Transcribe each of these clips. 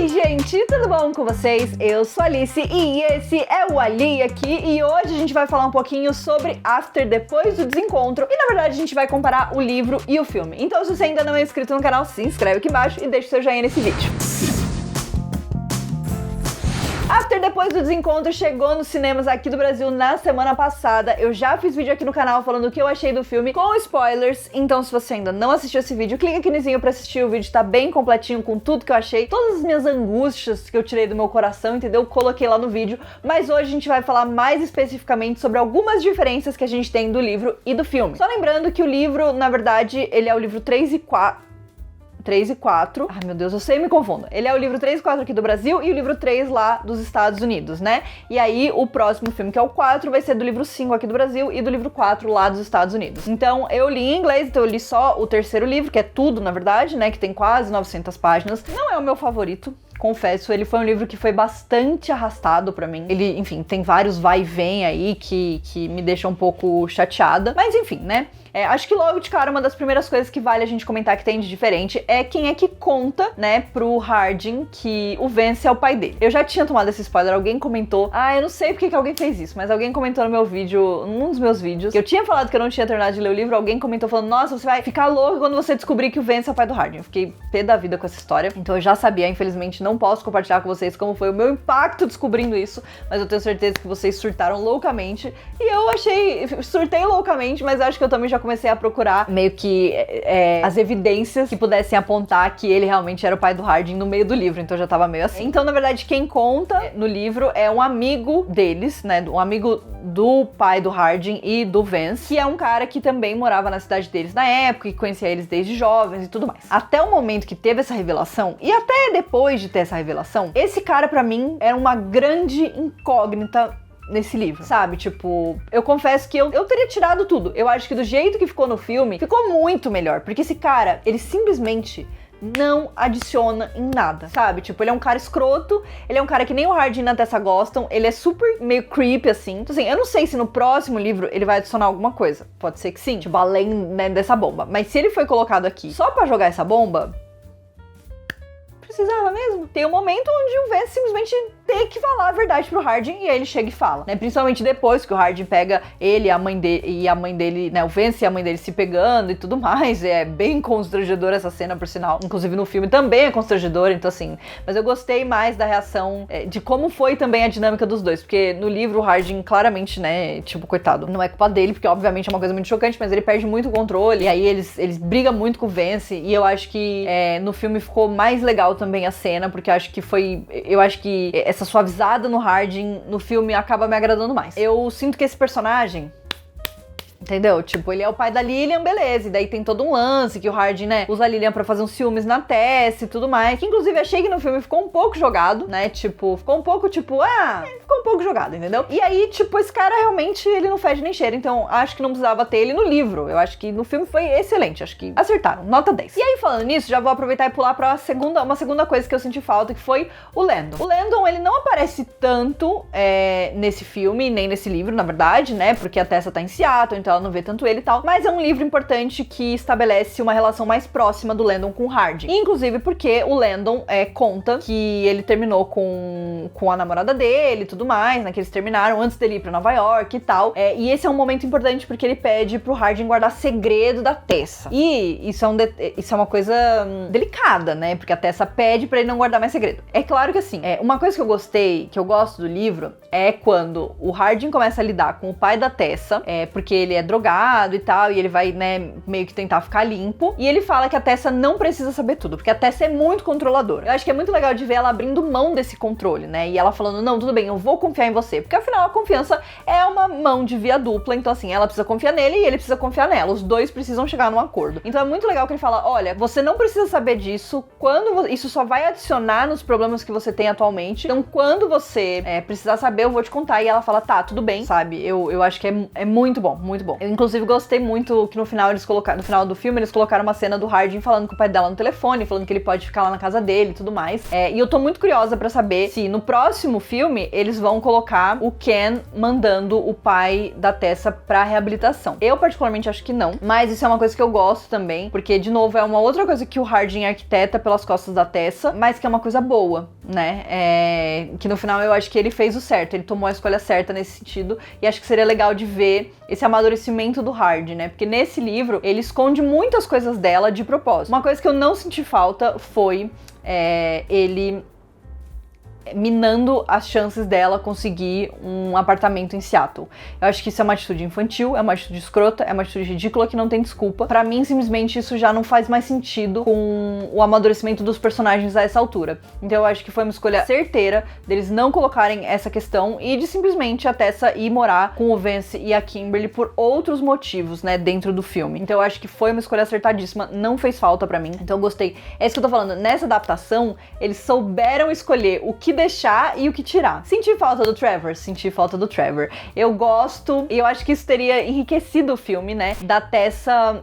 Oi gente, tudo bom com vocês? Eu sou a Alice e esse é o Ali aqui e hoje a gente vai falar um pouquinho sobre After, depois do desencontro, e na verdade a gente vai comparar o livro e o filme. Então se você ainda não é inscrito no canal, se inscreve aqui embaixo e deixa o seu joinha nesse vídeo. After, depois do desencontro, chegou nos cinemas aqui do Brasil na semana passada. Eu já fiz vídeo aqui no canal falando o que eu achei do filme com spoilers, então se você ainda não assistiu esse vídeo, clica aqui no izinho pra assistir. O vídeo tá bem completinho com tudo que eu achei, todas as minhas angústias que eu tirei do meu coração, entendeu? Coloquei lá no vídeo, mas hoje a gente vai falar mais especificamente sobre algumas diferenças que a gente tem do livro e do filme. Só lembrando que o livro, na verdade, ele é o livro 3 e 4. Ai, meu Deus, eu sei, me confundo. Ele é o livro 3 e 4 aqui do Brasil e o livro 3 lá dos Estados Unidos, né? E aí, o próximo filme, que é o 4, vai ser do livro 5 aqui do Brasil e do livro 4 lá dos Estados Unidos. Então, eu li em inglês, então eu li só o terceiro livro, que é tudo, na verdade, né? Que tem quase 900 páginas. Não é o meu favorito, confesso, ele foi um livro que foi bastante arrastado pra mim. Ele, enfim, tem vários vai e vem aí que me deixam um pouco chateada. Mas enfim, né? Acho que logo de cara uma das primeiras coisas que vale a gente comentar que tem de diferente é quem é que conta, né, pro Hardin que o Vance é o pai dele. Eu já tinha tomado esse spoiler, alguém comentou, eu não sei porque que alguém fez isso, mas alguém comentou no meu vídeo, num dos meus vídeos, que eu tinha falado que eu não tinha terminado de ler o livro, alguém comentou falando, nossa, você vai ficar louco quando você descobrir que o Vance é o pai do Hardin. Eu fiquei pé da vida com essa história, então eu já sabia, infelizmente não posso compartilhar com vocês como foi o meu impacto descobrindo isso, mas eu tenho certeza que vocês surtaram loucamente, e eu surtei loucamente, mas acho que eu também já comecei a procurar meio que as evidências que pudessem apontar que ele realmente era o pai do Hardin no meio do livro, então eu já tava meio assim. Então, na verdade, quem conta no livro é um amigo deles, né, um amigo do pai do Hardin e do Vance, que é um cara que também morava na cidade deles na época, que conhecia eles desde jovens e tudo mais. Até o momento que teve essa revelação, e até depois de ter essa revelação, esse cara pra mim era uma grande incógnita nesse livro, sabe? Tipo, eu confesso que eu teria tirado tudo. Eu acho que do jeito que ficou no filme, ficou muito melhor, porque esse cara, ele simplesmente não adiciona em nada, sabe? Tipo, ele é um cara escroto, ele é um cara que nem o Hardin e a Tessa gostam, ele é super meio creepy, assim. Então, assim, eu não sei se no próximo livro ele vai adicionar alguma coisa. Pode ser que sim, tipo, além, né, dessa bomba. Mas se ele foi colocado aqui só pra jogar essa bomba, precisava mesmo. Tem um momento onde o Vance simplesmente tem que falar a verdade pro Hardin e aí ele chega e fala, né? Principalmente depois que o Hardin pega ele e a mãe dele, né? O Vance e a mãe dele se pegando e tudo mais. É bem constrangedora essa cena, por sinal. Inclusive no filme também é constrangedora, então assim. Mas eu gostei mais da reação, de como foi também a dinâmica dos dois. Porque no livro o Hardin claramente, né? Tipo, coitado, não é culpa dele, porque obviamente é uma coisa muito chocante, mas ele perde muito o controle. E aí eles brigam muito com o Vance. E eu acho que no filme ficou mais legal também a cena, porque eu acho que essa suavizada no Hardin no filme acaba me agradando mais. Eu sinto que esse personagem, entendeu? Tipo, ele é o pai da Lilian, beleza. E daí tem todo um lance que o Hardin, né, usa a Lilian pra fazer uns ciúmes na Tessa e tudo mais. Que inclusive achei que no filme ficou um pouco jogado, né? Tipo, ficou um pouco ficou um pouco jogado, entendeu? E aí, tipo, esse cara realmente, ele não fede nem cheira. Então, acho que não precisava ter ele no livro. Eu acho que no filme foi excelente. Acho que acertaram. Nota 10. E aí, falando nisso, já vou aproveitar e pular pra uma segunda coisa que eu senti falta, que foi o Landon. O Landon, ele não aparece tanto nesse filme, nem nesse livro, na verdade, né? Porque a Tessa tá em Seattle, então ela não vê tanto ele e tal, mas é um livro importante que estabelece uma relação mais próxima do Landon com o Hardin. Inclusive porque o Landon conta que ele terminou com a namorada dele e tudo mais, né, que eles terminaram antes dele ir pra Nova York e tal, e esse é um momento importante porque ele pede pro Hardin guardar segredo da Tessa. E isso é uma coisa delicada, né, porque a Tessa pede pra ele não guardar mais segredo. É claro que assim, uma coisa que eu gostei, que eu gosto do livro, é quando o Hardin começa a lidar com o pai da Tessa, porque ele é drogado e tal, e ele vai, né, meio que tentar ficar limpo, e ele fala que a Tessa não precisa saber tudo, porque a Tessa é muito controladora. Eu acho que é muito legal de ver ela abrindo mão desse controle, né, e ela falando, não, tudo bem, eu vou confiar em você, porque afinal a confiança é uma mão de via dupla, então assim, ela precisa confiar nele e ele precisa confiar nela, os dois precisam chegar num acordo. Então é muito legal que ele fala, olha, você não precisa saber disso, isso só vai adicionar nos problemas que você tem atualmente, então quando você precisar saber, eu vou te contar, e ela fala, tá, tudo bem, sabe, eu acho que é muito bom muito bom. Eu, inclusive, gostei muito que no final do filme, eles colocaram uma cena do Hardin falando com o pai dela no telefone, falando que ele pode ficar lá na casa dele e tudo mais. E eu tô muito curiosa pra saber se no próximo filme eles vão colocar o Ken mandando o pai da Tessa pra reabilitação. Eu, particularmente, acho que não, mas isso é uma coisa que eu gosto também, porque, de novo, é uma outra coisa que o Hardin arquiteta pelas costas da Tessa, mas que é uma coisa boa, né? Que no final eu acho que ele fez o certo, ele tomou a escolha certa nesse sentido, e acho que seria legal de ver esse amadurecimento do Hardin, né? Porque nesse livro ele esconde muitas coisas dela de propósito. Uma coisa que eu não senti falta foi ele minando as chances dela conseguir um apartamento em Seattle. Eu acho que isso é uma atitude infantil, é uma atitude escrota, é uma atitude ridícula que não tem desculpa. Pra mim, simplesmente, isso já não faz mais sentido com o amadurecimento dos personagens a essa altura. Então eu acho que foi uma escolha certeira deles não colocarem essa questão e de simplesmente a Tessa ir morar com o Vance e a Kimberly por outros motivos, né, dentro do filme. Então eu acho que foi uma escolha acertadíssima, não fez falta pra mim. Então eu gostei. É isso que eu tô falando. Nessa adaptação, eles souberam escolher o que deixar e o que tirar. Senti falta do Trevor. Eu gosto, e eu acho que isso teria enriquecido o filme, né? Da Tessa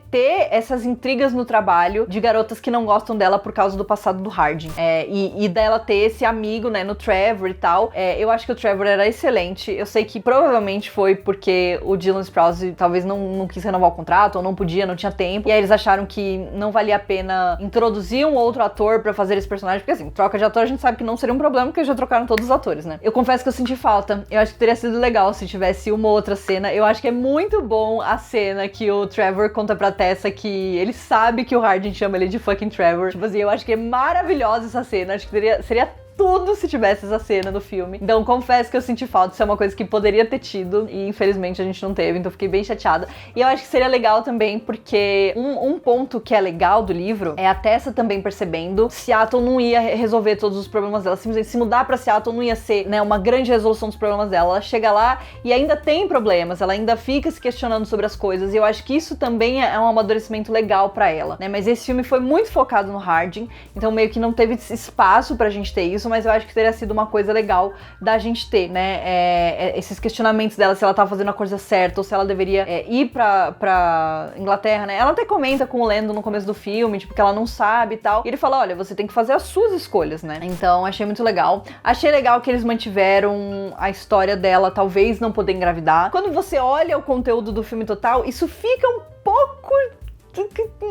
ter essas intrigas no trabalho de garotas que não gostam dela por causa do passado do Hardin. E dela ter esse amigo, né, no Trevor e tal. Eu acho que o Trevor era excelente. Eu sei que provavelmente foi porque o Dylan Sprouse talvez não quis renovar o contrato, ou não podia, não tinha tempo. E aí eles acharam que não valia a pena introduzir um outro ator pra fazer esse personagem, porque assim, troca de ator a gente sabe que não seria um problema, porque já trocaram todos os atores, né? Eu confesso que eu senti falta. Eu acho que teria sido legal se tivesse uma outra cena. Eu acho que é muito bom a cena que o Trevor conta pra Tessa que ele sabe que o Hardin chama ele de fucking Trevor. Tipo assim, eu acho que é maravilhosa essa cena. Acho que seria tudo se tivesse essa cena no filme. Então, confesso que eu senti falta. Isso é uma coisa que poderia ter tido e, infelizmente, a gente não teve. Então, fiquei bem chateada. E eu acho que seria legal também porque um ponto que é legal do livro é a Tessa também percebendo Seattle não ia resolver todos os problemas dela. Simplesmente se mudar pra Seattle não ia ser, né, uma grande resolução dos problemas dela. Ela chega lá e ainda tem problemas. Ela ainda fica se questionando sobre as coisas. E eu acho que isso também é um amadurecimento legal pra ela, né? Mas esse filme foi muito focado no Hardin. Então, meio que não teve espaço pra gente ter isso, mas eu acho que teria sido uma coisa legal da gente ter, né? Esses questionamentos dela, se ela tava fazendo a coisa certa, ou se ela deveria ir pra Inglaterra, né? Ela até comenta com o Lando no começo do filme, tipo, que ela não sabe e tal. E ele fala, olha, você tem que fazer as suas escolhas, né? Então, achei muito legal. Achei legal que eles mantiveram a história dela, talvez não poder engravidar. Quando você olha o conteúdo do filme total, isso fica um pouco...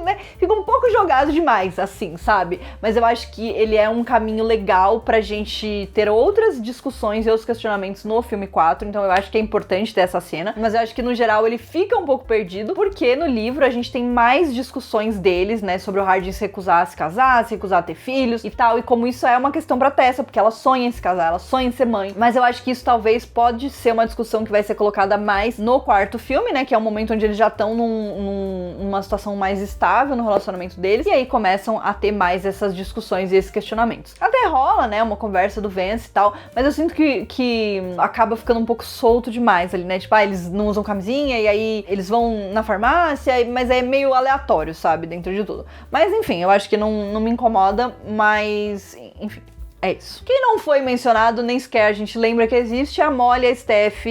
né? Fica um pouco jogado demais, assim, sabe? Mas eu acho que ele é um caminho legal pra gente ter outras discussões e outros questionamentos no filme 4, então eu acho que é importante ter essa cena, mas eu acho que no geral ele fica um pouco perdido, porque no livro a gente tem mais discussões deles, né, sobre o Hardin se recusar a se casar, se recusar a ter filhos e tal, e como isso é uma questão pra Tessa, porque ela sonha em se casar, ela sonha em ser mãe, mas eu acho que isso talvez pode ser uma discussão que vai ser colocada mais no quarto filme, né, que é o momento onde eles já estão numa situação mais estável no relacionamento deles, e aí começam a ter mais essas discussões e esses questionamentos. Até rola, né, uma conversa do Vance e tal, mas eu sinto que acaba ficando um pouco solto demais ali, né, tipo, eles não usam camisinha, e aí eles vão na farmácia, mas é meio aleatório, sabe, dentro de tudo. Mas enfim, eu acho que não me incomoda, mas enfim. É isso. Quem não foi mencionado, nem sequer a gente lembra que existe, a Molly, a Steph,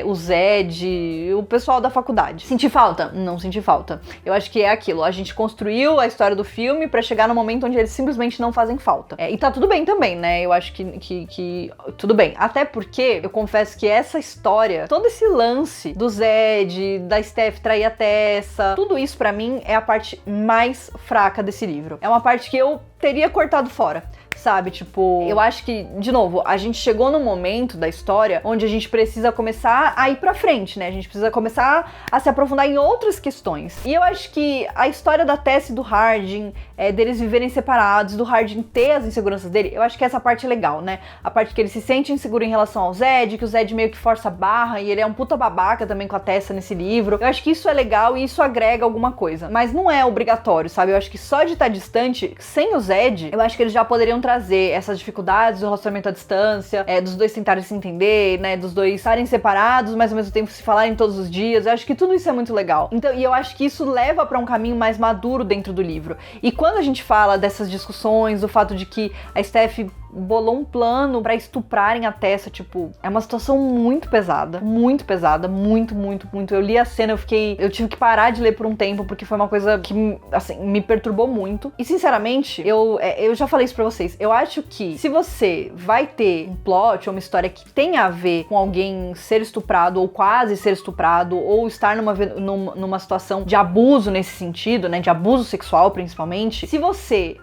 o Zed, o pessoal da faculdade. Senti falta? Não senti falta. Eu acho que é aquilo, a gente construiu a história do filme pra chegar no momento onde eles simplesmente não fazem falta. E tá tudo bem também, né? Eu acho que tudo bem. Até porque, eu confesso que essa história, todo esse lance do Zed, da Steph trair a Tessa, tudo isso pra mim é a parte mais fraca desse livro. É uma parte que eu teria cortado fora. Sabe, tipo, eu acho que, de novo, a gente chegou num momento da história onde a gente precisa começar a ir pra frente, né? A gente precisa começar a se aprofundar em outras questões. E eu acho que a história da Tessa e do Hardin, deles viverem separados, do Hardin ter as inseguranças dele, eu acho que essa parte é legal, né? A parte que ele se sente inseguro em relação ao Zed, que o Zed meio que força a barra e ele é um puta babaca também com a Tessa nesse livro. Eu acho que isso é legal e isso agrega alguma coisa. Mas não é obrigatório, sabe? Eu acho que só de estar distante, sem o Zed, eu acho que eles já poderiam trazer essas dificuldades do relacionamento à distância, dos dois tentarem se entender, né, dos dois estarem separados, mas ao mesmo tempo se falarem todos os dias. Eu acho que tudo isso é muito legal. Então, e eu acho que isso leva pra um caminho mais maduro dentro do livro. E quando a gente fala dessas discussões, do fato de que a Steph bolou um plano pra estuprarem a Tessa, tipo, é uma situação muito pesada, muito, muito. Eu li a cena, eu tive que parar de ler por um tempo, porque foi uma coisa que, assim, me perturbou muito. E, sinceramente, eu já falei isso pra vocês, eu acho que se você vai ter um plot ou uma história que tem a ver com alguém ser estuprado ou quase ser estuprado, ou estar numa situação de abuso nesse sentido, né, de abuso sexual principalmente, se você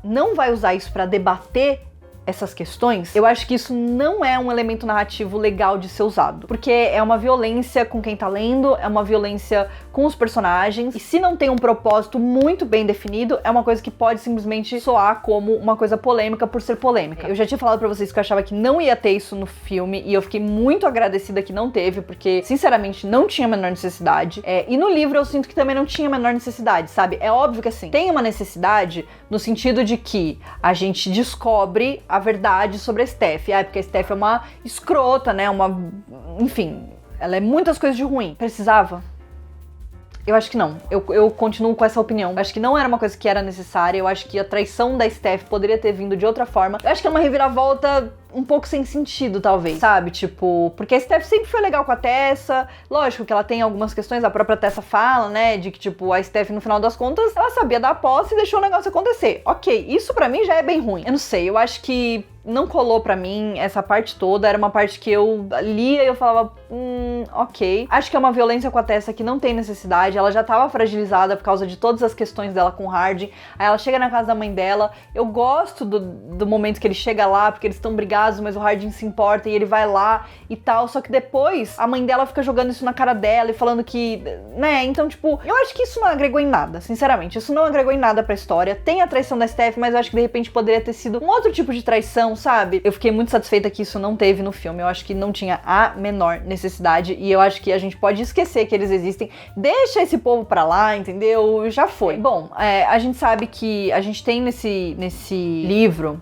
não vai usar isso pra debater essas questões, eu acho que isso não é um elemento narrativo legal de ser usado, porque é uma violência com quem tá lendo, é uma violência com os personagens, e se não tem um propósito muito bem definido, é uma coisa que pode simplesmente soar como uma coisa polêmica por ser polêmica. Eu já tinha falado pra vocês que eu achava que não ia ter isso no filme, e eu fiquei muito agradecida que não teve, porque, sinceramente, não tinha a menor necessidade. E no livro eu sinto que também não tinha a menor necessidade, sabe? É óbvio que, assim, tem uma necessidade no sentido de que a gente descobre a verdade sobre a Steph. Porque a Steph é uma escrota, né? Enfim, ela é muitas coisas de ruim. Precisava? Eu acho que não. Eu continuo com essa opinião. Eu acho que não era uma coisa que era necessária. Eu acho que a traição da Steph poderia ter vindo de outra forma. Eu acho que é uma reviravolta um pouco sem sentido, talvez, sabe? Tipo, porque a Steph sempre foi legal com a Tessa. Lógico que ela tem algumas questões, a própria Tessa fala, né? De que, tipo, a Steph, no final das contas, ela sabia da posse e deixou o negócio acontecer. Ok, isso pra mim já é bem ruim. Eu não sei, eu acho que não colou pra mim essa parte toda. Era uma parte que eu lia e eu falava, ok. Acho que é uma violência com a Tessa que não tem necessidade. Ela já tava fragilizada por causa de todas as questões dela com o Hardin. Aí ela chega na casa da mãe dela. Eu gosto do momento que ele chega lá, porque eles estão brigados, mas o Hardin se importa e ele vai lá e tal. Só que depois a mãe dela fica jogando isso na cara dela e falando que, né? Então, tipo, eu acho que isso não agregou em nada, sinceramente. Isso não agregou em nada pra história. Tem a traição da Steph, mas eu acho que de repente poderia ter sido um outro tipo de traição, sabe? Eu fiquei muito satisfeita que isso não teve no filme. Eu acho que não tinha a menor necessidade e eu acho que a gente pode esquecer que eles existem. Deixa esse povo pra lá, entendeu? Já foi. Bom, a gente sabe que a gente tem nesse livro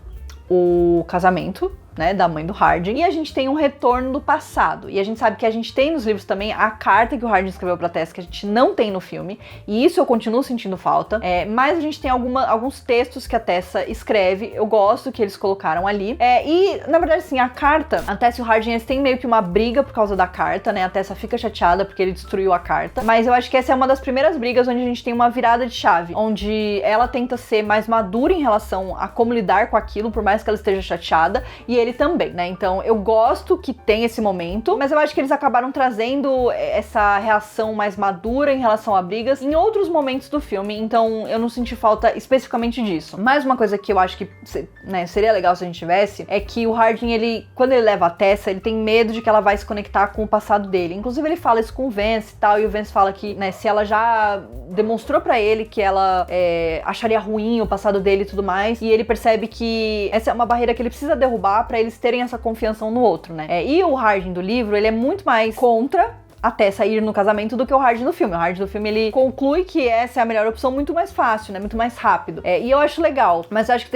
o casamento, né, da mãe do Hardin, e a gente tem um retorno do passado, e a gente sabe que a gente tem nos livros também a carta que o Hardin escreveu pra Tessa, que a gente não tem no filme, e isso eu continuo sentindo falta, mas a gente tem alguns textos que a Tessa escreve, eu gosto que eles colocaram ali, e na verdade assim, a carta, a Tessa e o Hardin, eles têm meio que uma briga por causa da carta, né, a Tessa fica chateada porque ele destruiu a carta, mas eu acho que essa é uma das primeiras brigas onde a gente tem uma virada de chave, onde ela tenta ser mais madura em relação a como lidar com aquilo, por mais que ela esteja chateada, e ele também, né? Então eu gosto que tem esse momento, mas eu acho que eles acabaram trazendo essa reação mais madura em relação a brigas em outros momentos do filme, então eu não senti falta especificamente disso. Mais uma coisa que eu acho que, né, seria legal se a gente tivesse, é que o Hardin, quando ele leva a Tessa, ele tem medo de que ela vai se conectar com o passado dele. Inclusive ele fala isso com o Vance e tal, e o Vance fala que, né, se ela já demonstrou pra ele que ela acharia ruim o passado dele e tudo mais, e ele percebe que essa é uma barreira que ele precisa derrubar pra eles terem essa confiança um no outro, né? E o Hardin do livro, ele é muito mais contra até sair no casamento do que o Hardin do filme. O Hardin do filme, ele conclui que essa é a melhor opção muito mais fácil, né? Muito mais rápido. E eu acho legal, mas eu acho que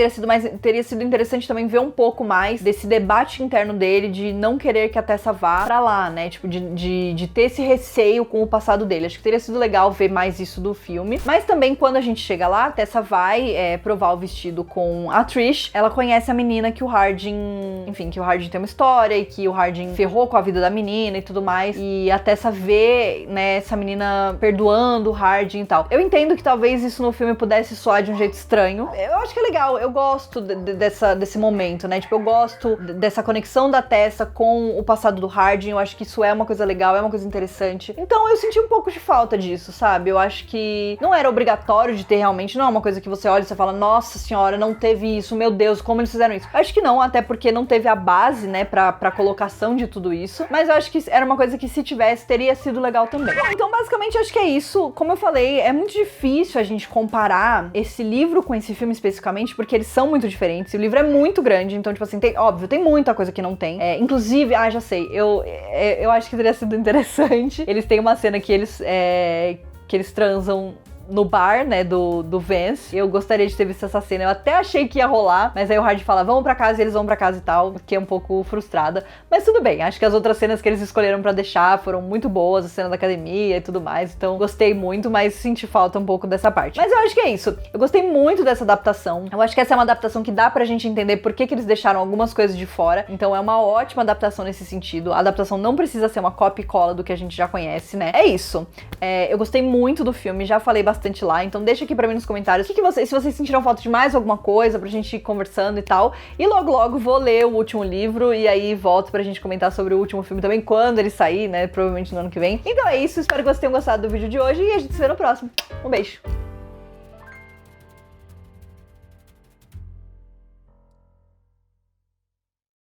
teria sido interessante também ver um pouco mais desse debate interno dele, de não querer que a Tessa vá pra lá, né? Tipo, de ter esse receio com o passado dele. Acho que teria sido legal ver mais isso do filme. Mas também, quando a gente chega lá, a Tessa vai provar o vestido com a Trish. Ela conhece a menina que o Hardin... Enfim, que o Hardin tem uma história e que o Hardin ferrou com a vida da menina e tudo mais. E a Tessa vê, né, essa menina perdoando o Hardin e tal. Eu entendo que talvez isso no filme pudesse soar de um jeito estranho. Eu acho que é legal, eu gosto desse momento, né? Tipo, eu gosto dessa conexão da Tessa com o passado do Hardin. Eu acho que isso é uma coisa legal, é uma coisa interessante. Então eu senti um pouco de falta disso, sabe? Eu acho que não era obrigatório de ter realmente, não é uma coisa que você olha e você fala, nossa senhora, não teve isso, meu Deus, como eles fizeram isso? Eu acho que não, até porque não teve a base, né, pra colocação de tudo isso. Mas eu acho que era uma coisa que, se tivesse, teria sido legal também. Bom, então basicamente acho que é isso. Como eu falei, é muito difícil a gente comparar esse livro com esse filme especificamente, porque eles são muito diferentes. E o livro é muito grande, então, tipo assim, óbvio, tem muita coisa que não tem. Inclusive, já sei, eu acho que teria sido interessante. Eles têm uma cena que eles transam no bar, né, do Vance. Eu gostaria de ter visto essa cena. Eu até achei que ia rolar, mas aí o Hard fala, vamos pra casa, e eles vão pra casa e tal, fiquei um pouco frustrada. Mas tudo bem, acho que as outras cenas que eles escolheram pra deixar foram muito boas, a cena da academia e tudo mais, então gostei muito, mas senti falta um pouco dessa parte. Mas eu acho que é isso. Eu gostei muito dessa adaptação. Eu acho que essa é uma adaptação que dá pra gente entender por que eles deixaram algumas coisas de fora, então é uma ótima adaptação nesse sentido. A adaptação não precisa ser uma cópia e cola do que a gente já conhece, né? É isso. Eu gostei muito do filme, já falei bastante lá, então deixa aqui pra mim nos comentários se vocês sentiram falta de mais alguma coisa pra gente ir conversando e tal. E logo vou ler o último livro e aí volto pra gente comentar sobre o último filme também, quando ele sair, né? Provavelmente no ano que vem. Então é isso, espero que vocês tenham gostado do vídeo de hoje e a gente se vê no próximo. Um beijo!